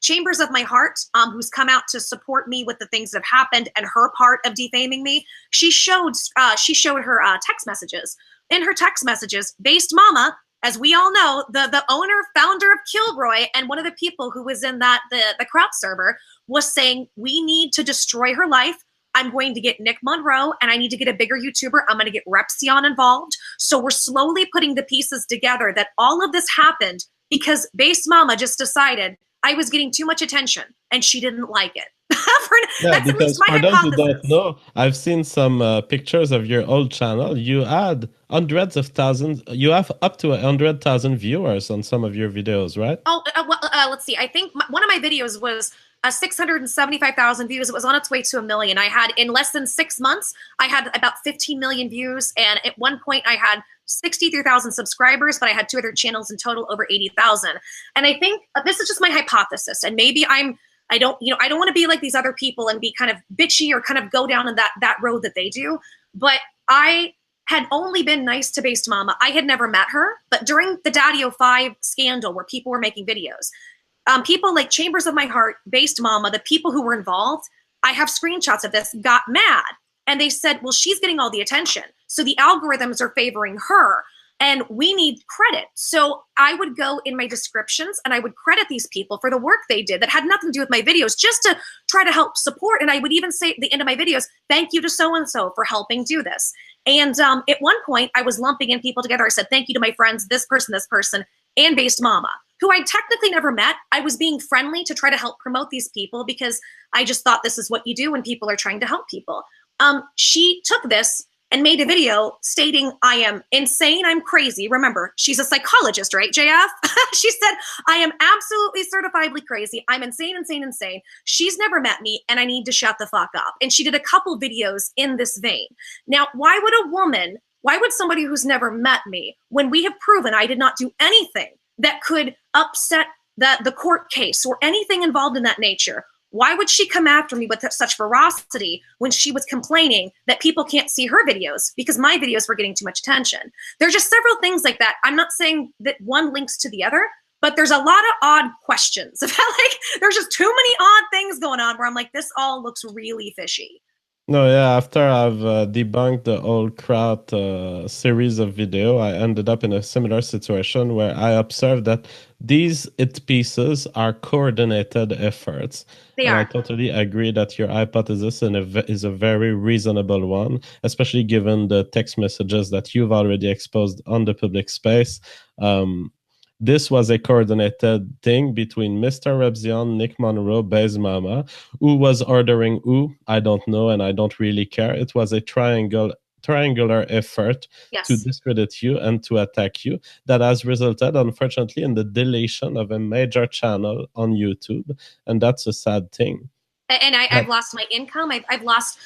Chambers of My Heart, who's come out to support me with the things that have happened and her part of defaming me, she showed her text messages. In her text messages, Based Mama, as we all know, the owner, founder of Kilroy, and one of the people who was in the crowd server, was saying, we need to destroy her life. I'm going to get Nick Monroe, and I need to get a bigger YouTuber. I'm going to get Repizon involved. So we're slowly putting the pieces together that all of this happened because Based Mama just decided I was getting too much attention, and she didn't like it. Yeah, because for those who don't know, I've seen some pictures of your old channel. You had hundreds of thousands. You have up to 100,000 viewers on some of your videos, right? Oh, let's see. I think one of my videos was 675,000 views. It was on its way to 1 million. I had, in less than 6 months, I had about 15 million views. And at one point I had 63,000 subscribers, but I had 2 other channels in total over 80,000. And I think this is just my hypothesis. And maybe I don't want to be like these other people and be kind of bitchy or kind of go down in that road that they do. But I had only been nice to Based Mama. I had never met her, but during the Daddy-O5 scandal where people were making videos, people like Chambers of My Heart, Based Mama, the people who were involved, I have screenshots of this, got mad. And they said, well, she's getting all the attention. So the algorithms are favoring her and we need credit. So I would go in my descriptions and I would credit these people for the work they did that had nothing to do with my videos, just to try to help support. And I would even say at the end of my videos, thank you to so-and-so for helping do this. And at one point I was lumping in people together. I said, thank you to my friends, this person, and Based Mama, who I technically never met. I was being friendly to try to help promote these people because I just thought this is what you do when people are trying to help people. She took this and made a video stating I am insane, I'm crazy. Remember, she's a psychologist, right, JF? She said, I am absolutely certifiably crazy. I'm insane. She's never met me and I need to shut the fuck up. And she did a couple videos in this vein. Now, why would somebody who's never met me, when we have proven I did not do anything that could upset the court case or anything involved in that nature, why would she come after me with such ferocity when she was complaining that people can't see her videos because my videos were getting too much attention? There's just several things like that. I'm not saying that one links to the other, but there's a lot of odd questions about, like, there's just too many odd things going on where I'm like, this all looks really fishy. No, yeah, after I've debunked the whole crowd series of video, I ended up in a similar situation where I observed that these hit pieces are coordinated efforts. They are. I totally agree that your hypothesis is a very reasonable one, especially given the text messages that you've already exposed on the public space. This was a coordinated thing between Mr. Repizon, Nick Monroe, Based Mama. Who was ordering who? I don't know, and I don't really care. It was a triangular effort to discredit you and to attack you that has resulted, unfortunately, in the deletion of a major channel on YouTube, and that's a sad thing. And I've lost my income. I've lost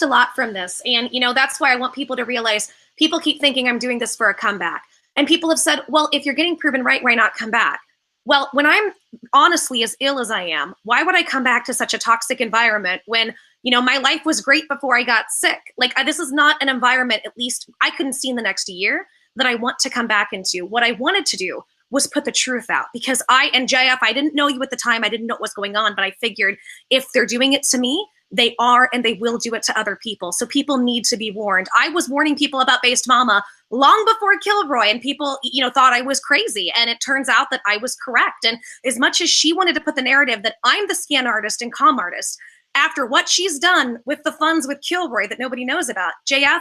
a lot from this, and that's why I want people to realize. People keep thinking I'm doing this for a comeback. And people have said, well, if you're getting proven right, why not come back? Well, when I'm honestly as ill as I am, why would I come back to such a toxic environment when, my life was great before I got sick? Like, this is not an environment, at least I couldn't see in the next year, that I want to come back into. What I wanted to do was put the truth out, because JF, I didn't know you at the time. I didn't know what was going on, but I figured if they're doing it to me, they are, and they will do it to other people. So people need to be warned. I was warning people about Based Mama long before Kilroy, and people, thought I was crazy. And it turns out that I was correct. And as much as she wanted to put the narrative that I'm the scan artist and comm artist, after what she's done with the funds with Kilroy that nobody knows about, JF,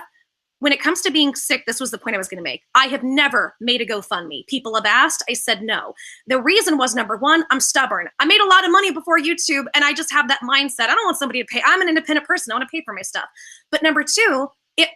when it comes to being sick, this was the point I was going to make. I have never made a GoFundMe. People have asked. I said no. The reason was, number one, I'm stubborn. I made a lot of money before YouTube, and I just have that mindset. I don't want somebody to pay. I'm an independent person. I want to pay for my stuff. But number two,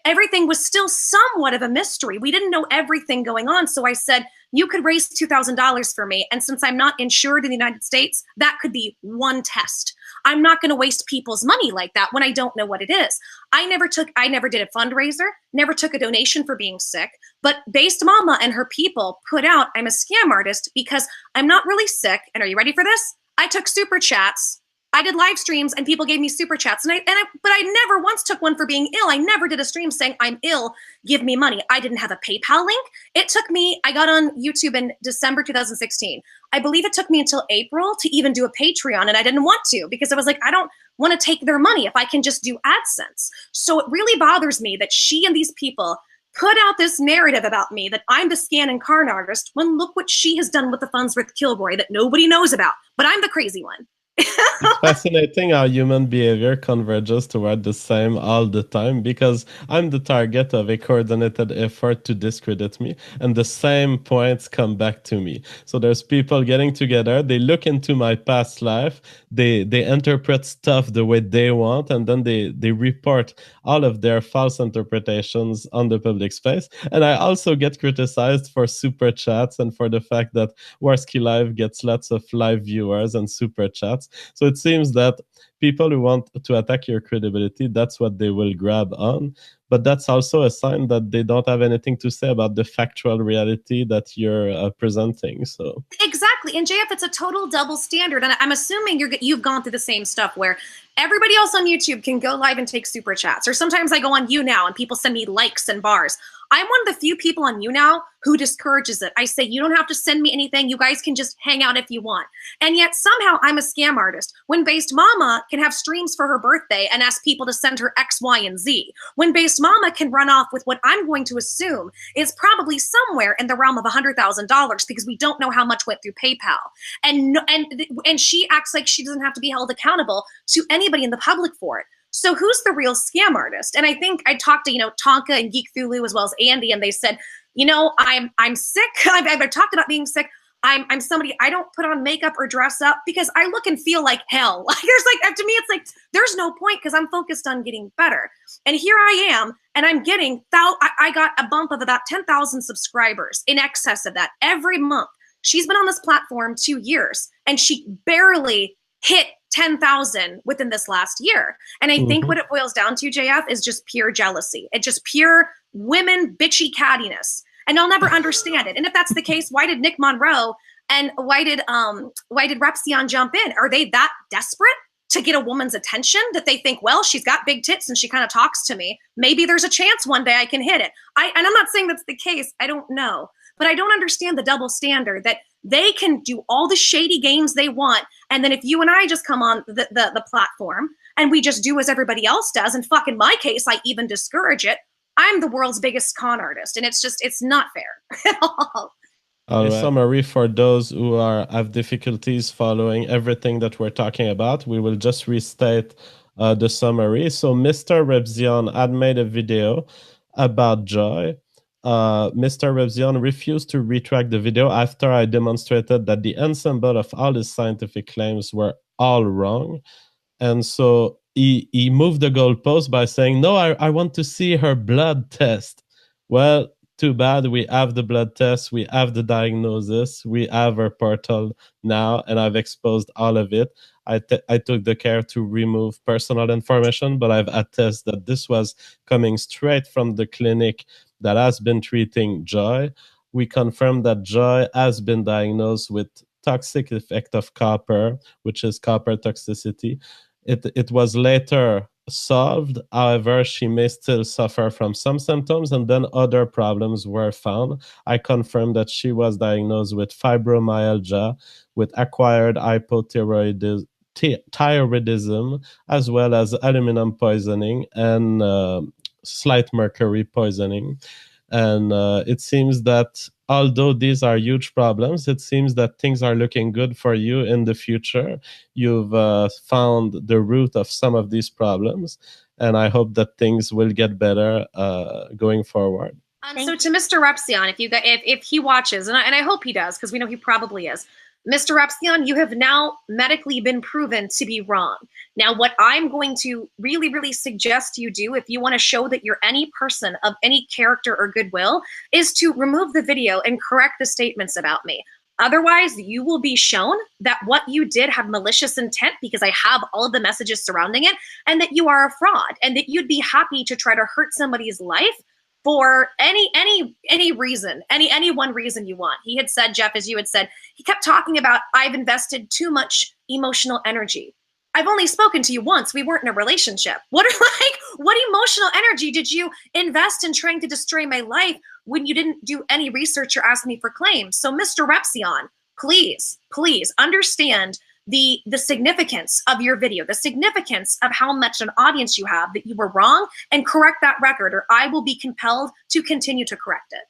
everything was still somewhat of a mystery. We didn't know everything going on. So I said, you could raise $2,000 for me. And since I'm not insured in the United States, that could be one test. I'm not going to waste people's money like that when I don't know what it is. I never did a fundraiser, never took a donation for being sick, but Based Mama and her people put out, I'm a scam artist because I'm not really sick. And are you ready for this? I took super chats I did live streams and people gave me super chats, but I never once took one for being ill. I never did a stream saying I'm ill, give me money. I didn't have a PayPal link. It took me, I got on YouTube in December 2016. I believe it took me until April to even do a Patreon, and I didn't want to because I was like, I don't want to take their money if I can just do AdSense. So it really bothers me that she and these people put out this narrative about me that I'm the scan and carn artist when look what she has done with the funds with Kilroy that nobody knows about, but I'm the crazy one. It's fascinating how human behavior converges toward the same all the time, because I'm the target of a coordinated effort to discredit me, and the same points come back to me. So there's people getting together, they look into my past life, they interpret stuff the way they want, and then they report all of their false interpretations on the public space. And I also get criticized for super chats and for the fact that Warski Live gets lots of live viewers and super chats. So it seems that people who want to attack your credibility, that's what they will grab on. But that's also a sign that they don't have anything to say about the factual reality that you're presenting. So exactly. And JF, it's a total double standard. And I'm assuming you've gone through the same stuff where everybody else on YouTube can go live and take super chats. Or sometimes I go on YouNow and people send me likes and bars. I'm one of the few people on YouNow who discourages it. I say, you don't have to send me anything. You guys can just hang out if you want. And yet somehow I'm a scam artist. When Based Mama can have streams for her birthday and ask people to send her X, Y, and Z. When Based Mama can run off with what I'm going to assume is probably somewhere in the realm of $100,000 because we don't know how much went through PayPal. And she acts like she doesn't have to be held accountable to anybody in the public for it. So who's the real scam artist? And I think I talked to, Tonka and Geek Thulu as well as Andy, and they said, I'm sick. I've talked about being sick. I'm somebody, I don't put on makeup or dress up because I look and feel like hell. To me, it's like, there's no point because I'm focused on getting better. And here I am, and I'm getting, I got a bump of about 10,000 subscribers, in excess of that every month. She's been on this platform 2 years, and she barely hit 10,000 within this last year. And I think what it boils down to, JF, is just pure jealousy. It's just pure women bitchy cattiness. And I'll never understand it. And if that's the case, why did Nick Monroe and why did Repizon jump in? Are they that desperate to get a woman's attention that they think, well, she's got big tits and she kind of talks to me. Maybe there's a chance one day I can hit it. And I'm not saying that's the case. I don't know. But I don't understand the double standard that they can do all the shady games they want. And then if you and I just come on the platform and we just do as everybody else does, and fuck, in my case, I even discourage it, I'm the world's biggest con artist. And it's not fair at all. A summary for those who have difficulties following everything that we're talking about. We will just restate the summary. So Mr. Repizon had made a video about Joy. Mr. Repizon refused to retract the video after I demonstrated that the ensemble of all his scientific claims were all wrong. And so he moved the goalpost by saying, no, I want to see her blood test. Well, too bad. We have the blood test. We have the diagnosis. We have her portal now, and I've exposed all of it. I took the care to remove personal information, but I've attested that this was coming straight from the clinic that has been treating Joy. We confirmed that Joy has been diagnosed with toxic effect of copper, which is copper toxicity. It was later solved. However, she may still suffer from some symptoms, and then other problems were found. I confirmed that she was diagnosed with fibromyalgia, with acquired hypothyroidism, as well as aluminum poisoning and slight mercury poisoning. And it seems that although these are huge problems, it seems that things are looking good for you in the future. You've found the root of some of these problems, and I hope that things will get better going forward. So to Mr. Repizon, if he watches, and I hope he does, because we know he probably is, Mr. Repizon, you have now medically been proven to be wrong. Now, what I'm going to really, really suggest you do, if you want to show that you're any person of any character or goodwill, is to remove the video and correct the statements about me. Otherwise, you will be shown that what you did had malicious intent, because I have all of the messages surrounding it, and that you are a fraud, and that you'd be happy to try to hurt somebody's life for any reason, any one reason you want. He had said, Jeff, as you had said, he kept talking about, I've invested too much emotional energy. I've only spoken to you once. We weren't in a relationship. What emotional energy did you invest in trying to destroy my life when you didn't do any research or ask me for claims? So Mr. Repizon, please, please understand the significance of your video, the significance of how much an audience you have, that you were wrong, and correct that record, or I will be compelled to continue to correct it.